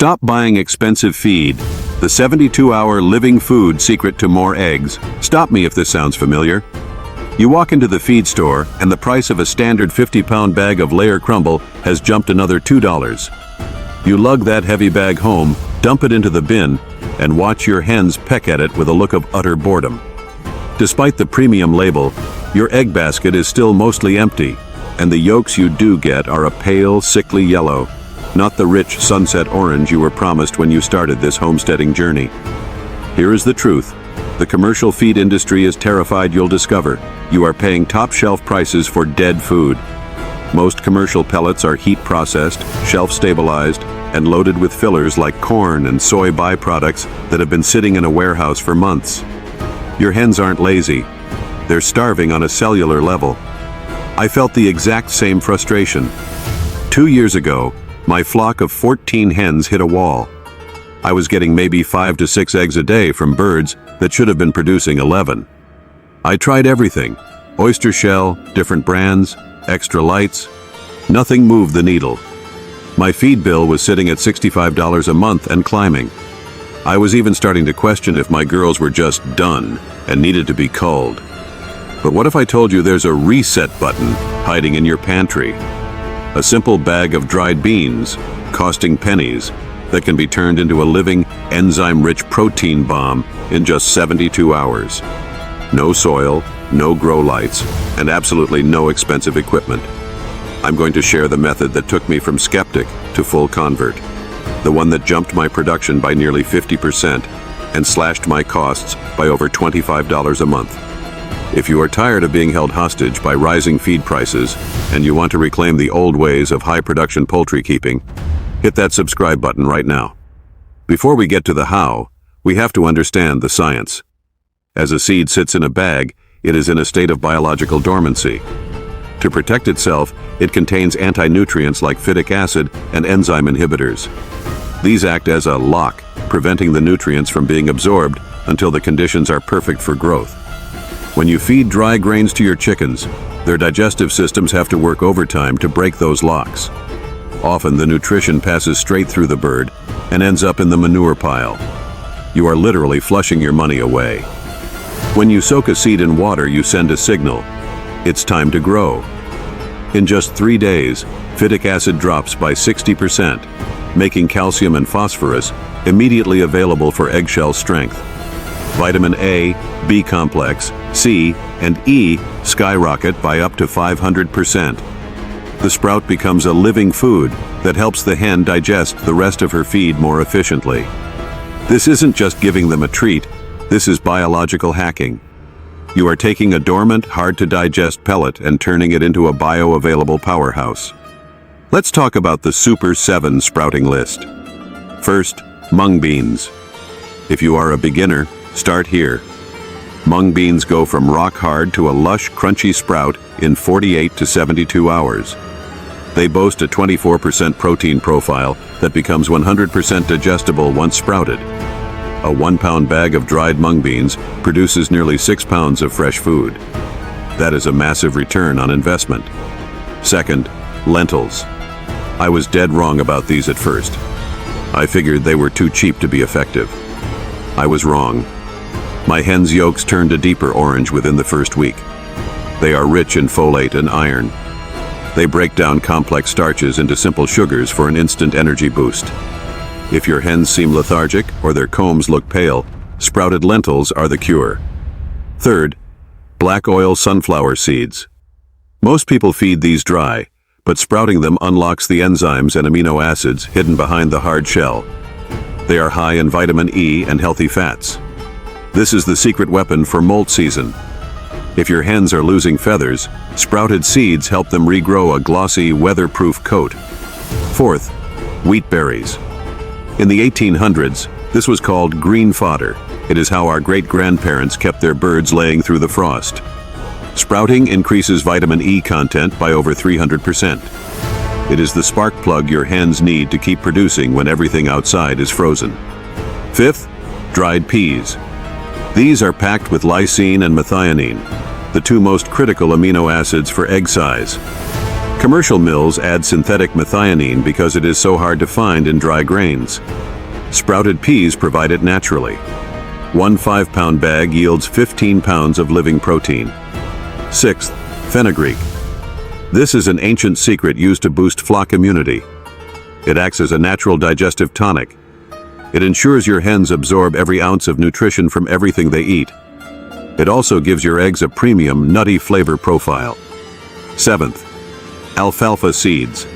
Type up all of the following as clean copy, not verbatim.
Stop buying expensive feed. The 72-hour living food secret to more eggs. Stop me if this sounds familiar. You walk into the feed store and the price of a standard 50-pound bag of layer crumble has jumped another $2. You lug that heavy bag home, dump it into the bin, and watch your hens peck at it with a look of utter boredom. Despite the premium label, your egg basket is still mostly empty, and the yolks you do get are a pale, sickly yellow, not the rich sunset orange you were promised when you started this homesteading journey. Here is the truth. The commercial feed industry is terrified you'll discover you are paying top-shelf prices for dead food. Most commercial pellets are heat-processed, shelf-stabilized, and loaded with fillers like corn and soy byproducts that have been sitting in a warehouse for months. Your hens aren't lazy. They're starving on a cellular level. I felt the exact same frustration. 2 years ago, my flock of 14 hens hit a wall. I was getting maybe 5 to 6 eggs a day from birds that should have been producing 11. I tried everything: oyster shell, different brands, extra lights. Nothing moved the needle. My feed bill was sitting at $65 a month and climbing. I was even starting to question if my girls were just done and needed to be culled. But what if I told you there's a reset button hiding in your pantry? A simple bag of dried beans, costing pennies, that can be turned into a living, enzyme-rich protein bomb in just 72 hours. No soil, no grow lights, and absolutely no expensive equipment. I'm going to share the method that took me from skeptic to full convert. The one that jumped my production by nearly 50% and slashed my costs by over $25 a month. If you are tired of being held hostage by rising feed prices and you want to reclaim the old ways of high-production poultry keeping, hit that subscribe button right now. Before we get to the how, we have to understand the science. As a seed sits in a bag, it is in a state of biological dormancy. To protect itself, it contains anti-nutrients like phytic acid and enzyme inhibitors. These act as a lock, preventing the nutrients from being absorbed until the conditions are perfect for growth. When you feed dry grains to your chickens, their digestive systems have to work overtime to break those locks. Often the nutrition passes straight through the bird and ends up in the manure pile. You are literally flushing your money away. When you soak a seed in water, you send a signal. It's time to grow. In just 3 days, phytic acid drops by 60%, making calcium and phosphorus immediately available for eggshell strength. Vitamin A, B complex, C, and E skyrocket by up to 500%. The sprout becomes a living food that helps the hen digest the rest of her feed more efficiently. This isn't just giving them a treat, this is biological hacking. You are taking a dormant, hard-to-digest pellet and turning it into a bioavailable powerhouse. Let's talk about the Super 7 sprouting list. First, mung beans. If you are a beginner, start here. Mung beans go from rock hard to a lush, crunchy sprout in 48 to 72 hours. They boast a 24% protein profile that becomes 100% digestible once sprouted. A 1-pound bag of dried mung beans produces nearly 6 pounds of fresh food. That is a massive return on investment. Second, lentils. I was dead wrong about these at first. I figured they were too cheap to be effective. I was wrong. My hens' yolks turned a deeper orange within the first week. They are rich in folate and iron. They break down complex starches into simple sugars for an instant energy boost. If your hens seem lethargic or their combs look pale, sprouted lentils are the cure. Third, black oil sunflower seeds. Most people feed these dry, but sprouting them unlocks the enzymes and amino acids hidden behind the hard shell. They are high in vitamin E and healthy fats. This is the secret weapon for molt season. If your hens are losing feathers, sprouted seeds help them regrow a glossy, weatherproof coat. Fourth, wheat berries. In the 1800s, this was called green fodder. It is how our great-grandparents kept their birds laying through the frost. Sprouting increases vitamin E content by over 300%. It is the spark plug your hens need to keep producing when everything outside is frozen. Fifth, dried peas. These are packed with lysine and methionine, the two most critical amino acids for egg size. Commercial mills add synthetic methionine because it is so hard to find in dry grains. Sprouted peas provide it naturally. One 5-pound bag yields 15 pounds of living protein. Sixth, fenugreek. This is an ancient secret used to boost flock immunity. It acts as a natural digestive tonic. It ensures your hens absorb every ounce of nutrition from everything they eat. It also gives your eggs a premium, nutty flavor profile. Seventh, alfalfa seeds.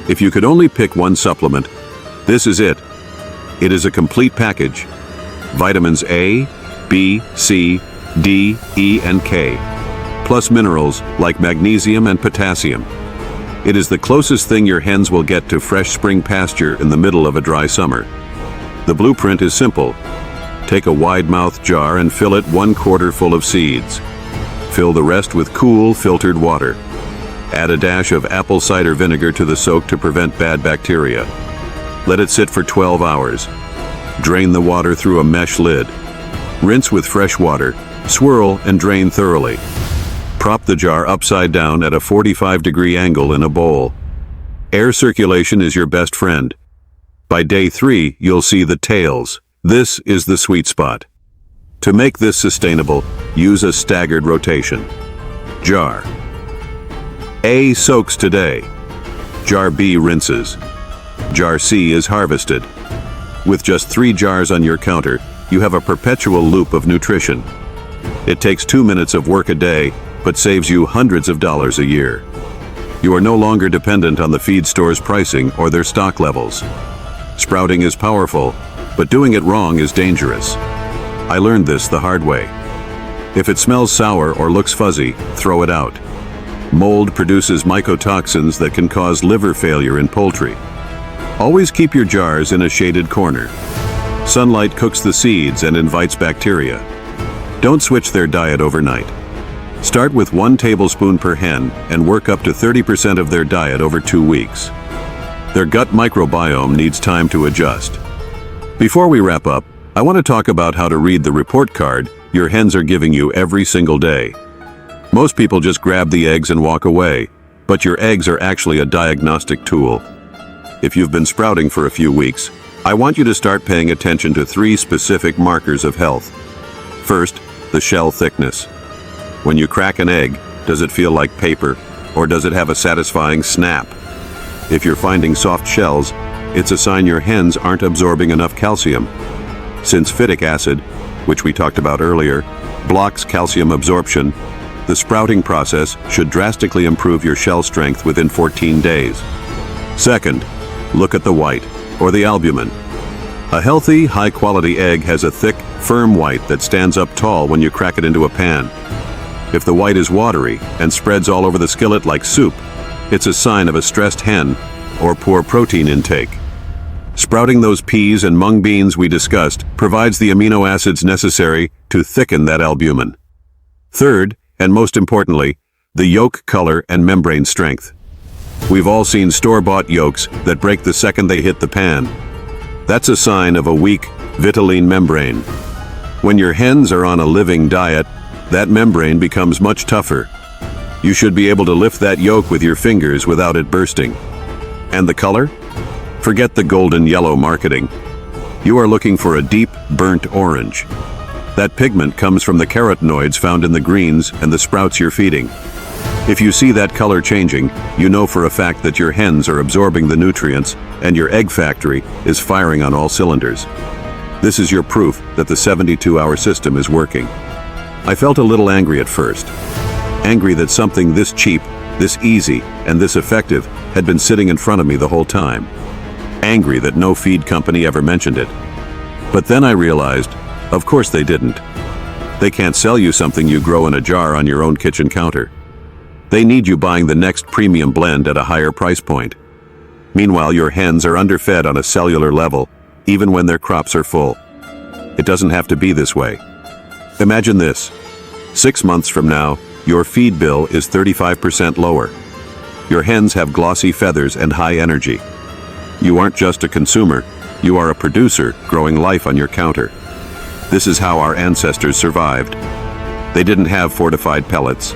If you could only pick one supplement, this is it. It is a complete package. Vitamins A, B, C, D, E, and K, plus minerals like magnesium and potassium. It is the closest thing your hens will get to fresh spring pasture in the middle of a dry summer. The blueprint is simple. Take a wide-mouthed jar and fill it 1/4 full of seeds. Fill the rest with cool, filtered water. Add a dash of apple cider vinegar to the soak to prevent bad bacteria. Let it sit for 12 hours. Drain the water through a mesh lid. Rinse with fresh water, swirl and drain thoroughly. Prop the jar upside down at a 45-degree angle in a bowl. Air circulation is your best friend. By day 3, you'll see the tails. This is the sweet spot. To make this sustainable, use a staggered rotation. Jar A soaks today. Jar B rinses. Jar C is harvested. With just 3 jars on your counter, you have a perpetual loop of nutrition. It takes 2 minutes of work a day, but saves you hundreds of dollars a year. You are no longer dependent on the feed store's pricing or their stock levels. Sprouting is powerful, but doing it wrong is dangerous. I learned this the hard way. If it smells sour or looks fuzzy, throw it out. Mold produces mycotoxins that can cause liver failure in poultry. Always keep your jars in a shaded corner. Sunlight cooks the seeds and invites bacteria. Don't switch their diet overnight. Start with 1 tablespoon per hen and work up to 30% of their diet over 2 weeks. Their gut microbiome needs time to adjust. Before we wrap up, I want to talk about how to read the report card your hens are giving you every single day. Most people just grab the eggs and walk away, but your eggs are actually a diagnostic tool. If you've been sprouting for a few weeks, I want you to start paying attention to 3 specific markers of health. First, the shell thickness. When you crack an egg, does it feel like paper, or does it have a satisfying snap? If you're finding soft shells, it's a sign your hens aren't absorbing enough calcium. Since phytic acid, which we talked about earlier, blocks calcium absorption, the sprouting process should drastically improve your shell strength within 14 days. Second, look at the white, or the albumin. A healthy, high-quality egg has a thick, firm white that stands up tall when you crack it into a pan. If the white is watery and spreads all over the skillet like soup, it's a sign of a stressed hen or poor protein intake. Sprouting those peas and mung beans we discussed provides the amino acids necessary to thicken that albumin. Third, and most importantly, the yolk color and membrane strength. We've all seen store-bought yolks that break the second they hit the pan. That's a sign of a weak, vitelline membrane. When your hens are on a living diet, that membrane becomes much tougher. You should be able to lift that yolk with your fingers without it bursting. And the color? Forget the golden yellow marketing. You are looking for a deep, burnt orange. That pigment comes from the carotenoids found in the greens and the sprouts you're feeding. If you see that color changing, you know for a fact that your hens are absorbing the nutrients and your egg factory is firing on all cylinders. This is your proof that the 72-hour system is working. I felt a little angry at first. Angry that something this cheap, this easy, and this effective had been sitting in front of me the whole time. Angry that no feed company ever mentioned it. But then I realized, of course they didn't. They can't sell you something you grow in a jar on your own kitchen counter. They need you buying the next premium blend at a higher price point. Meanwhile, your hens are underfed on a cellular level, even when their crops are full. It doesn't have to be this way. Imagine this. 6 months from now, your feed bill is 35% lower. Your hens have glossy feathers and high energy. You aren't just a consumer, you are a producer growing life on your counter. This is how our ancestors survived. They didn't have fortified pellets.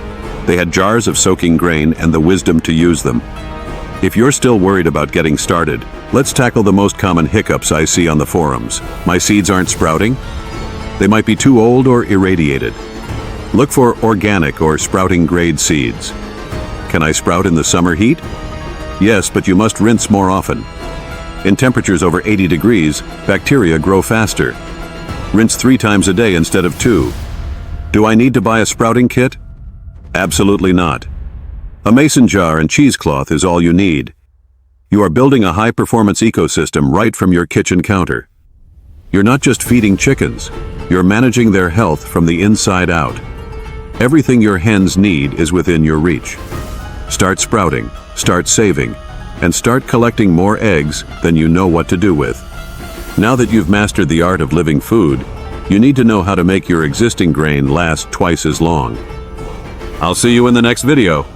They had jars of soaking grain and the wisdom to use them. If you're still worried about getting started, let's tackle the most common hiccups I see on the forums. My seeds aren't sprouting? They might be too old or irradiated. Look for organic or sprouting grade seeds. Can I sprout in the summer heat? Yes, but you must rinse more often. In temperatures over 80 degrees, bacteria grow faster. Rinse 3 times a day instead of 2. Do I need to buy a sprouting kit? Absolutely not. A mason jar and cheesecloth is all you need. You are building a high-performance ecosystem right from your kitchen counter. You're not just feeding chickens, you're managing their health from the inside out. Everything your hens need is within your reach. Start sprouting, start saving, and start collecting more eggs than you know what to do with. Now that you've mastered the art of living food, you need to know how to make your existing grain last twice as long. I'll see you in the next video.